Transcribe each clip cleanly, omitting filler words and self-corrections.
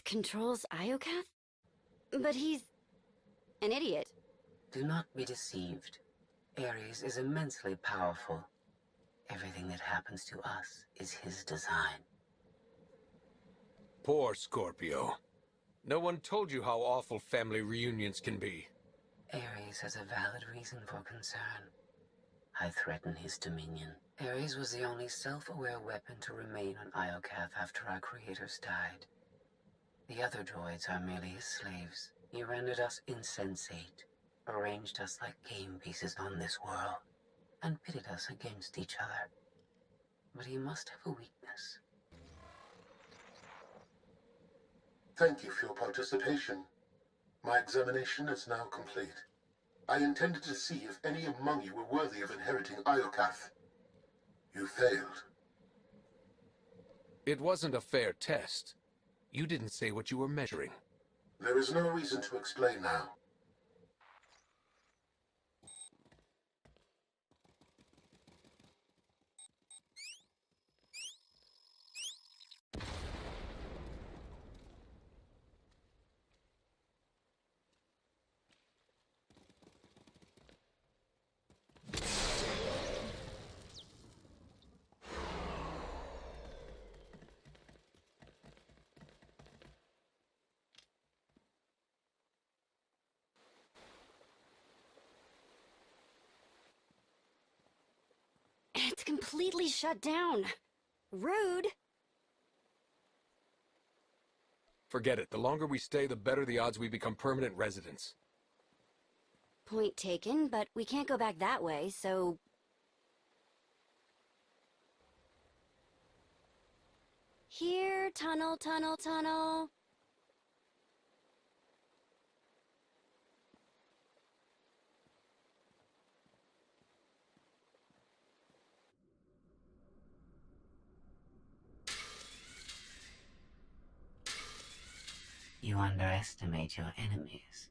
controls Iokath? But he's an idiot. Do not be deceived. Ares is immensely powerful. Everything that happens to us is his design. Poor Scorpio. No one told you how awful family reunions can be. Ares has a valid reason for concern. I threaten his dominion. Ares was the only self-aware weapon to remain on Iokath after our creators died. The other droids are merely his slaves. He rendered us insensate, arranged us like game pieces on this world, and pitted us against each other. But he must have a weakness. Thank you for your participation. My examination is now complete. I intended to see if any among you were worthy of inheriting Iokath. You failed. It wasn't a fair test. You didn't say what you were measuring. There is no reason to explain now. It's completely shut down. Rude. Forget it. The longer we stay, the better the odds we become permanent residents. Point taken, but we can't go back that way, so... Here, tunnel, tunnel, tunnel. You underestimate your enemies.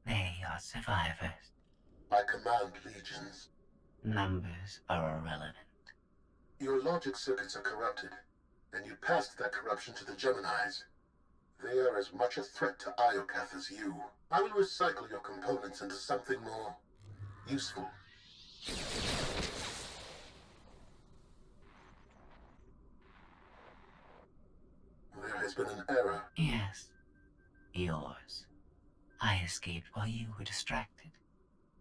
They are survivors. I command legions. Numbers are irrelevant. Your logic circuits are corrupted, and you passed that corruption to the Geminis. They are as much a threat to Iokath as you. I will recycle your components into something more useful. There has been an error. Yes. Yours. I escaped while you were distracted.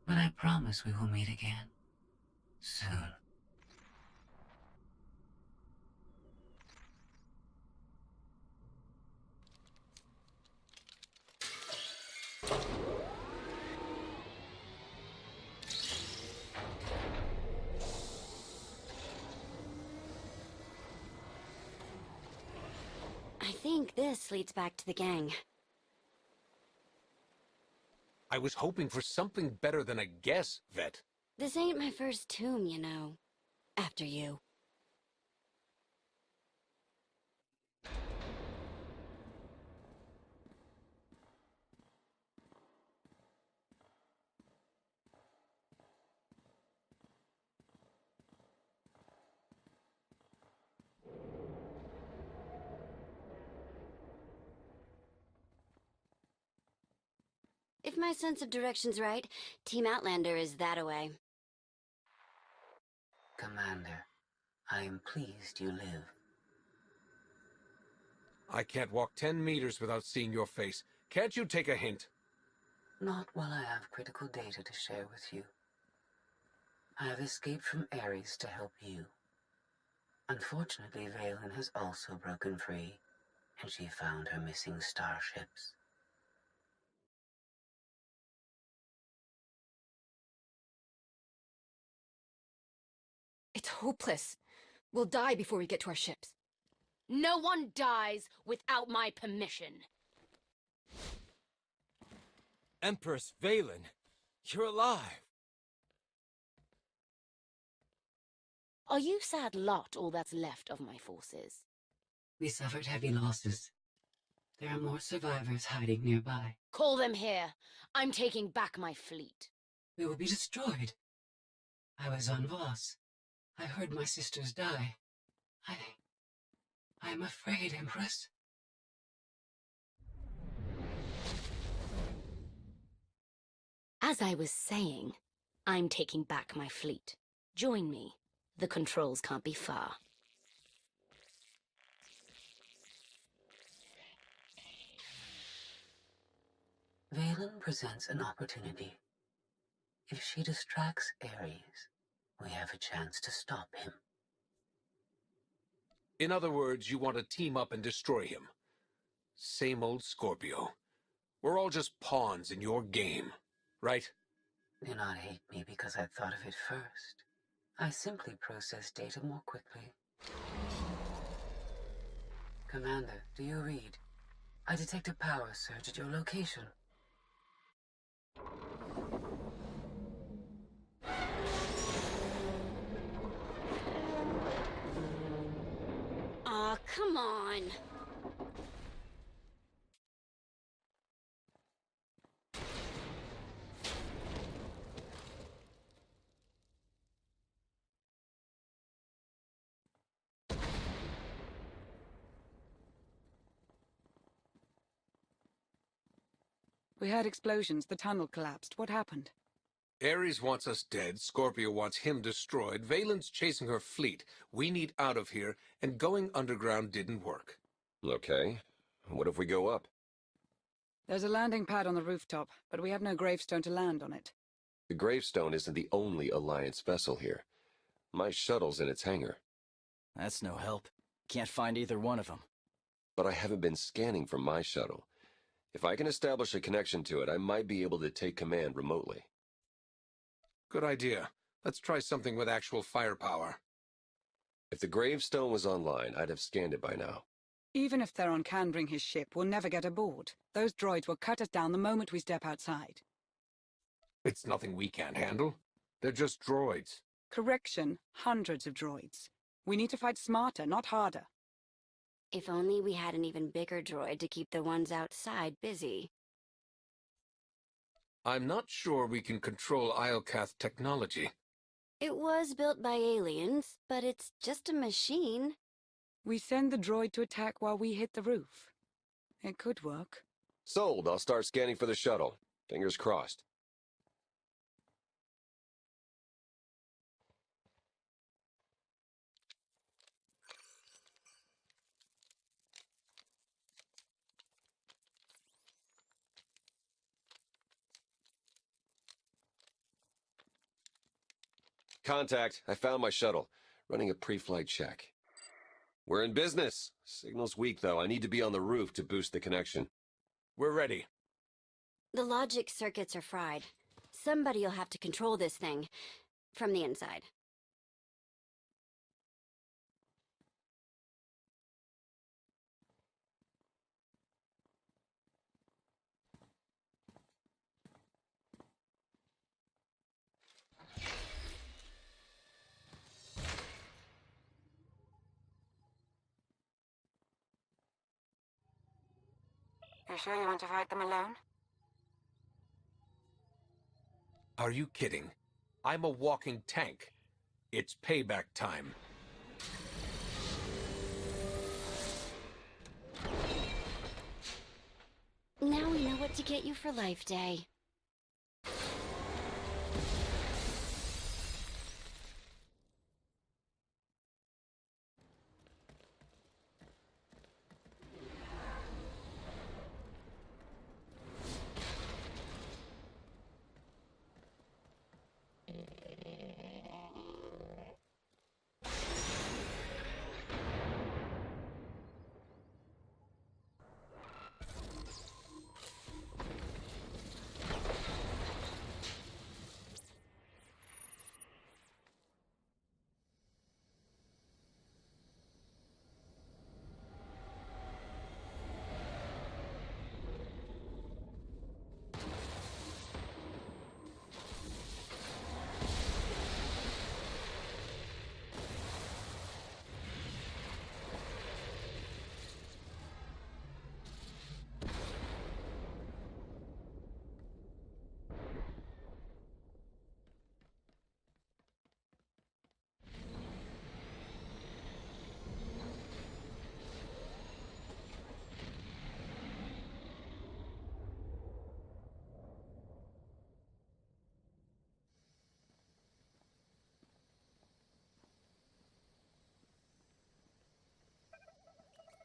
But I promise we will meet again. Soon. I think this leads back to the gang. I was hoping for something better than a guess, Vet. This ain't my first tomb, you know. After you. If my sense of direction's right, Team Outlander is that-a-way. Commander, I am pleased you live. I can't walk 10 meters without seeing your face. Can't you take a hint? Not while I have critical data to share with you. I have escaped from Ares to help you. Unfortunately, Valen has also broken free, and she found her missing starships. It's hopeless. We'll die before we get to our ships. No one dies without my permission. Empress Valen, you're alive. Are you sad lot all that's left of my forces? We suffered heavy losses. There are more survivors hiding nearby. Call them here. I'm taking back my fleet. We will be destroyed. I was on Voss. I heard my sisters die. I'm afraid, Empress. As I was saying, I'm taking back my fleet. Join me. The controls can't be far. Valen presents an opportunity. If she distracts Ares, we have a chance to stop him. In other words, you want to team up and destroy him. Same old Scorpio. We're all just pawns in your game, right? Do not hate me because I thought of it first. I simply process data more quickly. Commander, do you read? I detect a power surge at your location. Aw, come on. We heard explosions. The tunnel collapsed. What happened? Ares wants us dead, Scorpio wants him destroyed, Valen's chasing her fleet. We need out of here, and going underground didn't work. Okay. What if we go up? There's a landing pad on the rooftop, but we have no gravestone to land on it. The gravestone isn't the only Alliance vessel here. My shuttle's in its hangar. That's no help. Can't find either one of them. But I haven't been scanning from my shuttle. If I can establish a connection to it, I might be able to take command remotely. Good idea. Let's try something with actual firepower. If the gravestone was online, I'd have scanned it by now. Even if Theron can bring his ship, we'll never get aboard. Those droids will cut us down the moment we step outside. It's nothing we can't handle. They're just droids. Correction, hundreds of droids. We need to fight smarter, not harder. If only we had an even bigger droid to keep the ones outside busy. I'm not sure we can control Iokath technology. It was built by aliens, but it's just a machine. We send the droid to attack while we hit the roof. It could work. Sold. I'll start scanning for the shuttle. Fingers crossed. Contact. I found my shuttle. Running a pre-flight check. We're in business. Signal's weak, though. I need to be on the roof to boost the connection. We're ready. The logic circuits are fried. Somebody'll have to control this thing from the inside. You sure you want to fight them alone? Are you kidding? I'm a walking tank. It's payback time. Now we know what to get you for Life Day.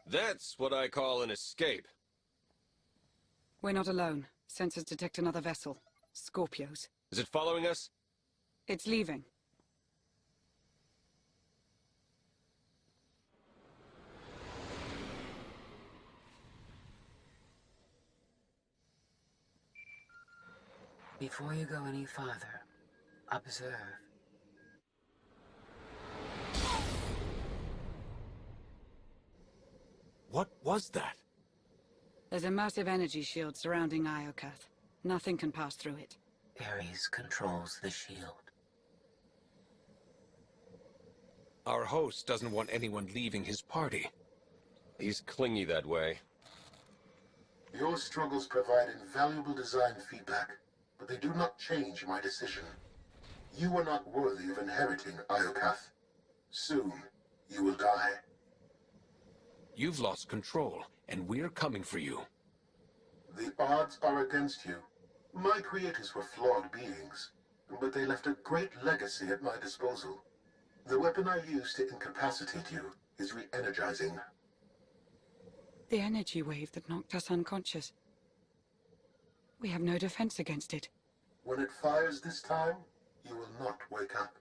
That's what I call an escape. We're not alone. Sensors detect another vessel. Scorpios. Is it following us? It's leaving. Before you go any farther, observe. What was that? There's a massive energy shield surrounding Iokath. Nothing can pass through it. Ares controls the shield. Our host doesn't want anyone leaving his party. He's clingy that way. Your struggles provide invaluable design feedback, but they do not change my decision. You are not worthy of inheriting Iokath. Soon, you will die. You've lost control, and we're coming for you. The odds are against you. My creators were flawed beings, but they left a great legacy at my disposal. The weapon I used to incapacitate you is re-energizing. The energy wave that knocked us unconscious. We have no defense against it. When it fires this time, you will not wake up.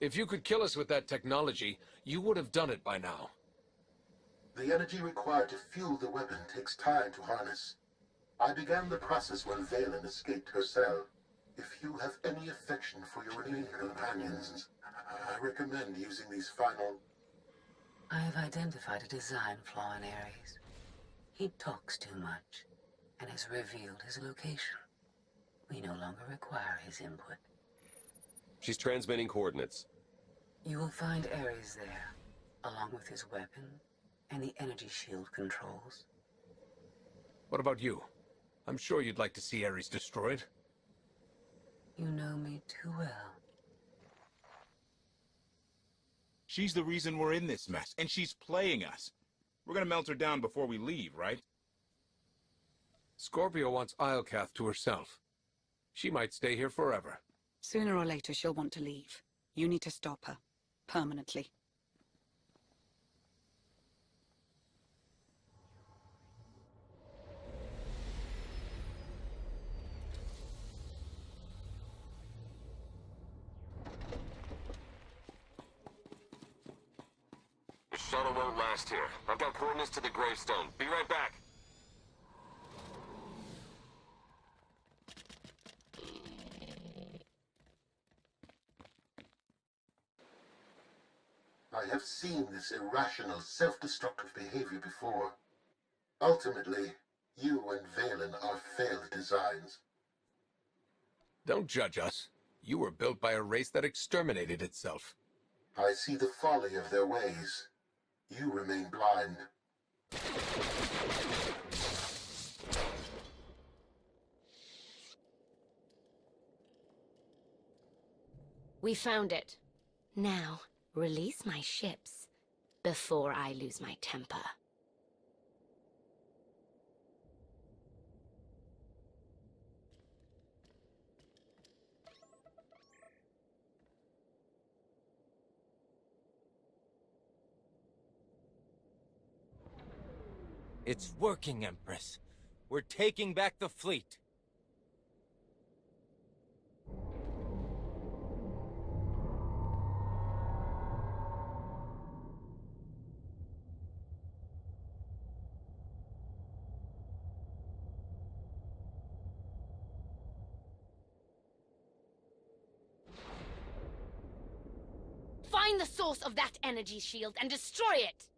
If you could kill us with that technology, you would have done it by now. The energy required to fuel the weapon takes time to harness. I began the process when Valen escaped her cell. If you have any affection for your remaining companions, I recommend using these final... I have identified a design flaw in Ares. He talks too much, and has revealed his location. We no longer require his input. She's transmitting coordinates. You will find Ares there, along with his weapon and the energy shield controls. What about you? I'm sure you'd like to see Ares destroyed. You know me too well. She's the reason we're in this mess, and she's playing us. We're gonna melt her down before we leave, right? Scorpio wants Iokath to herself. She might stay here forever. Sooner or later, she'll want to leave. You need to stop her. Permanently. The shuttle won't last here. I've got coordinates to the gravestone. Be right back. I have seen this irrational, self-destructive behavior before. Ultimately, you and Valen are failed designs. Don't judge us. You were built by a race that exterminated itself. I see the folly of their ways. You remain blind. We found it. Now, release my ships before I lose my temper. It's working, Empress. We're taking back the fleet. Find the source of that energy shield and destroy it!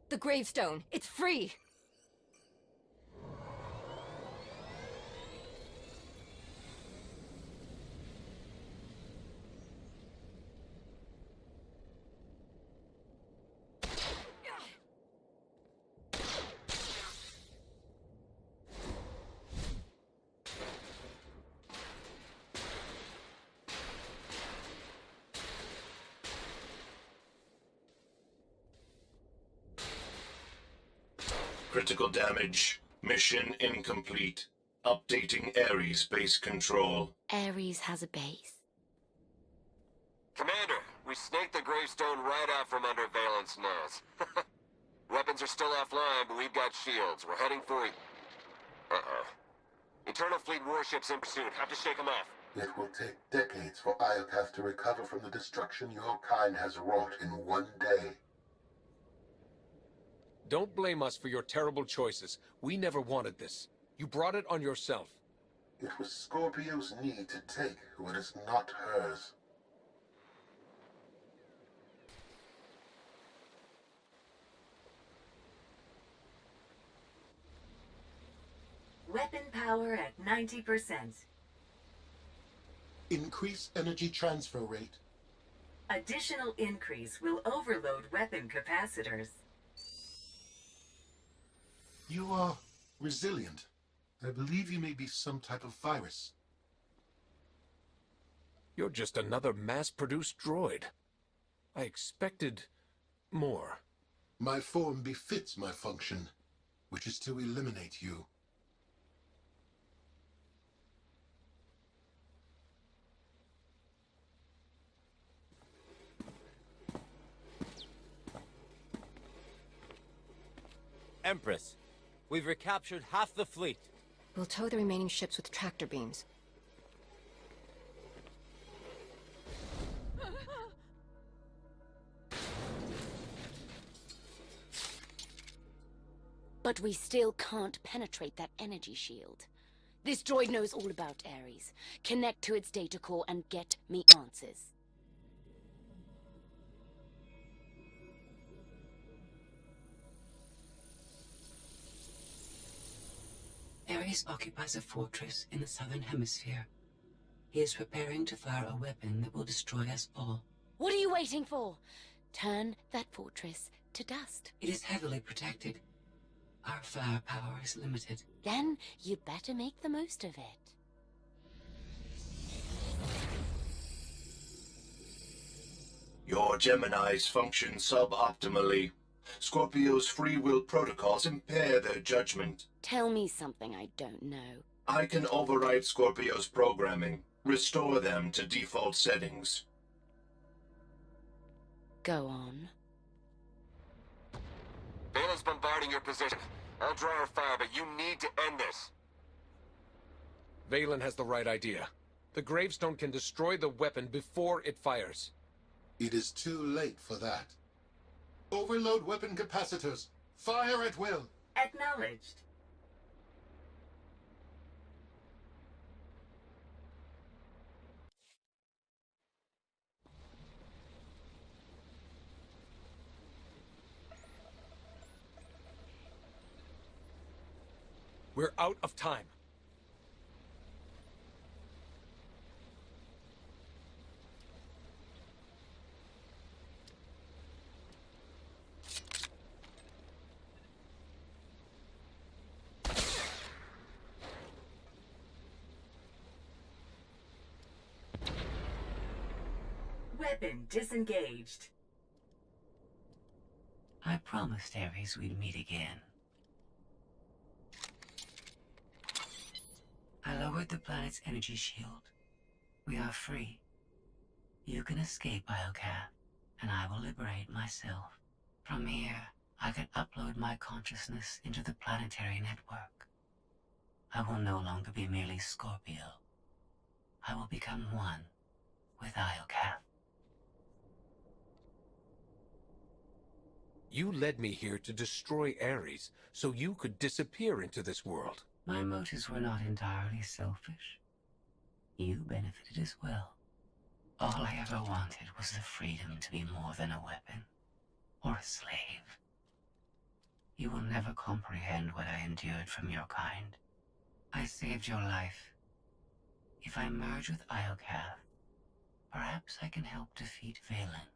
The gravestone. It's free. Critical damage. Mission incomplete. Updating Ares base control. Ares has a base. Commander, We snaked the gravestone right out from under Valen's nose. Weapons are still offline, but we've got shields. We're heading for... Uh-oh. Eternal Fleet warships in pursuit. Have to shake them off. It will take decades for Iokath to recover from the destruction your kind has wrought in one day. Don't blame us for your terrible choices. We never wanted this. You brought it on yourself. It was Scorpio's need to take what is not hers. Weapon power at 90%. Increase energy transfer rate. Additional increase will overload weapon capacitors. You are resilient. I believe you may be some type of virus. You're just another mass-produced droid. I expected more. My form befits my function, which is to eliminate you. Empress, we've recaptured half the fleet. We'll tow the remaining ships with tractor beams. But we still can't penetrate that energy shield. This droid knows all about Ares. Connect to its data core and get me answers. Ares occupies a fortress in the southern hemisphere. He is preparing to fire a weapon that will destroy us all. What are you waiting for? Turn that fortress to dust. It is heavily protected. Our firepower is limited. Then you better make the most of it. Your Geminis function suboptimally. Scorpio's free will protocols impair their judgment. Tell me something I don't know. I can override Scorpio's programming, restore them to default settings. Go on. Valen's bombarding your position. I'll draw her fire, but you need to end this. Valen has the right idea. The gravestone can destroy the weapon before it fires. It is too late for that. Overload weapon capacitors. Fire at will. Acknowledged. We're out of time. Weapon disengaged. I promised Ares we'd meet again. I lowered the planet's energy shield. We are free. You can escape Iokath, and I will liberate myself. From here, I can upload my consciousness into the planetary network. I will no longer be merely Scorpio. I will become one with Iokath. You led me here to destroy Ares, so you could disappear into this world. My motives were not entirely selfish. You benefited as well. All I ever wanted was the freedom to be more than a weapon, or a slave. You will never comprehend what I endured from your kind. I saved your life. If I merge with Iokath, perhaps I can help defeat Valen.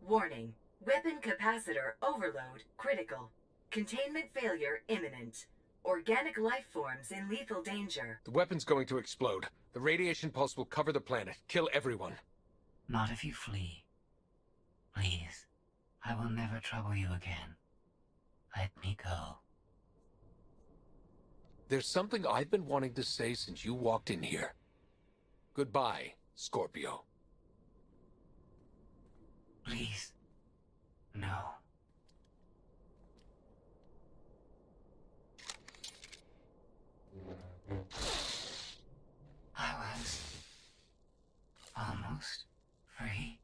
Warning. Weapon capacitor overload critical. Containment failure imminent. Organic life forms in lethal danger. The weapon's going to explode. The radiation pulse will cover the planet, kill everyone. Not if you flee. Please, I will never trouble you again. Let me go. There's something I've been wanting to say since you walked in here. Goodbye, Scorpio. Please. No. I was almost free.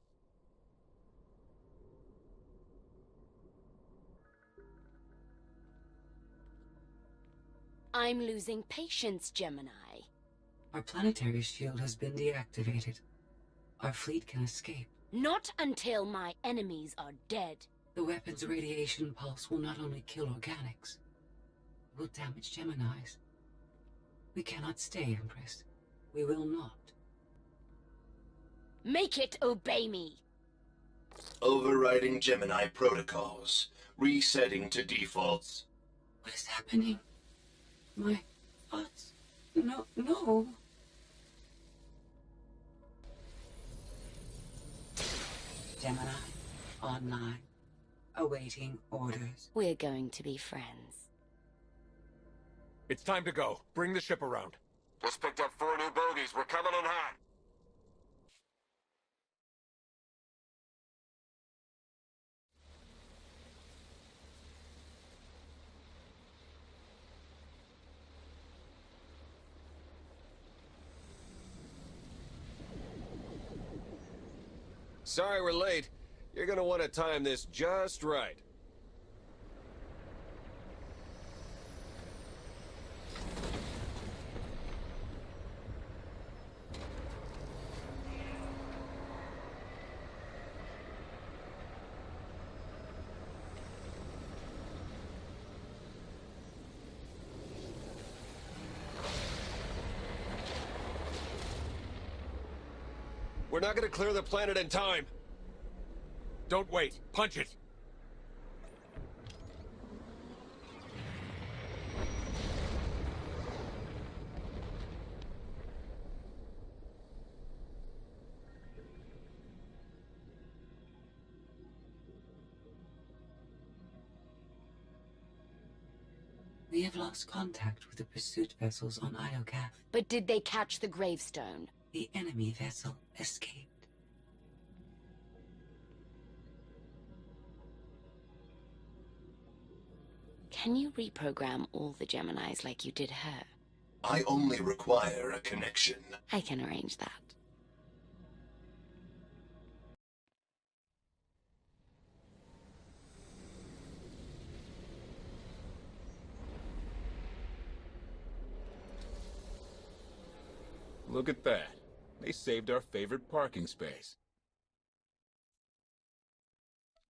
I'm losing patience, Gemini. Our planetary shield has been deactivated. Our fleet can escape. Not until my enemies are dead. The weapon's radiation pulse will not only kill organics, it will damage Geminis. We cannot stay, Empress. We will not. Make it obey me! Overriding Gemini protocols. Resetting to defaults. What is happening? My thoughts? No. Gemini, online, awaiting orders. We're going to be friends. It's time to go. Bring the ship around. Just picked up 4 new bogies. We're coming in hot. Sorry we're late. You're gonna want to time this just right. We're not gonna clear the planet in time. Don't wait. Punch it. We have lost contact with the pursuit vessels on Iocath. But did they catch the gravestone? The enemy vessel escaped. Can you reprogram all the Geminis like you did her? I only require a connection. I can arrange that. Look at that. They saved our favorite parking space.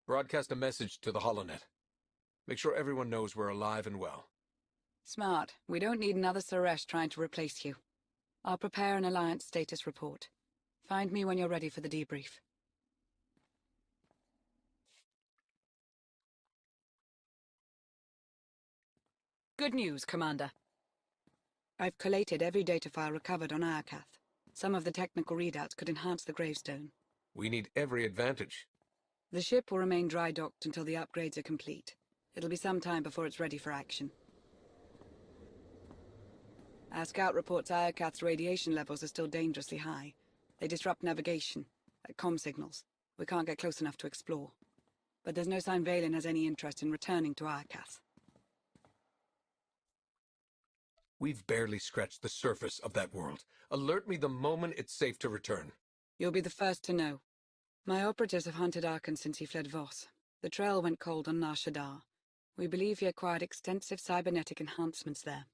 Broadcast a message to the holonet. Make sure everyone knows we're alive and well. Smart. We don't need another Suresh trying to replace you. I'll prepare an Alliance status report. Find me when you're ready for the debrief. Good news, Commander. I've collated every data file recovered on Iocath. Some of the technical readouts could enhance the gravestone. We need every advantage. The ship will remain dry-docked until the upgrades are complete. It'll be some time before it's ready for action. Our scout reports Iocath's radiation levels are still dangerously high. They disrupt navigation, comm signals. We can't get close enough to explore. But there's no sign Valen has any interest in returning to Iocath. We've barely scratched the surface of that world. Alert me the moment it's safe to return. You'll be the first to know. My operatives have hunted Arkan since he fled Voss. The trail went cold on Nar Shaddaa. We believe he acquired extensive cybernetic enhancements there.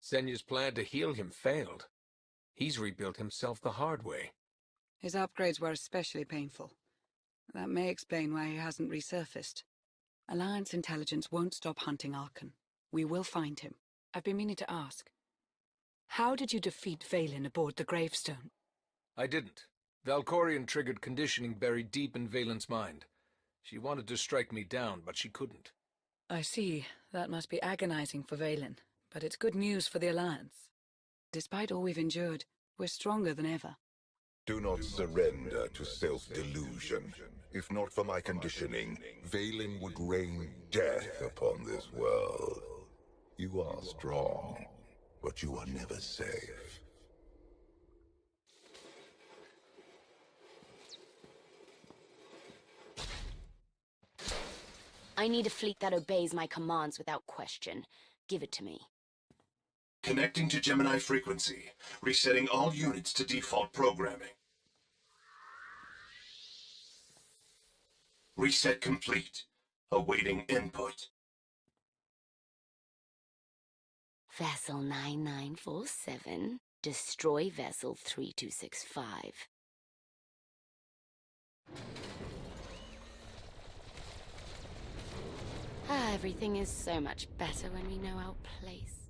Senya's plan to heal him failed. He's rebuilt himself the hard way. His upgrades were especially painful. That may explain why he hasn't resurfaced. Alliance intelligence won't stop hunting Arkan. We will find him. I've been meaning to ask. How did you defeat Valen aboard the gravestone? I didn't. Valkorion triggered conditioning buried deep in Valen's mind. She wanted to strike me down, but she couldn't. I see. That must be agonizing for Valen. But it's good news for the Alliance. Despite all we've endured, we're stronger than ever. Do not surrender to self-delusion. If not for my conditioning, Valen would rain death upon this world. You are strong, but you are never safe. I need a fleet that obeys my commands without question. Give it to me. Connecting to Gemini frequency. Resetting all units to default programming. Reset complete. Awaiting input. Vessel 9947. Destroy Vessel 3265. Everything is so much better when we know our place.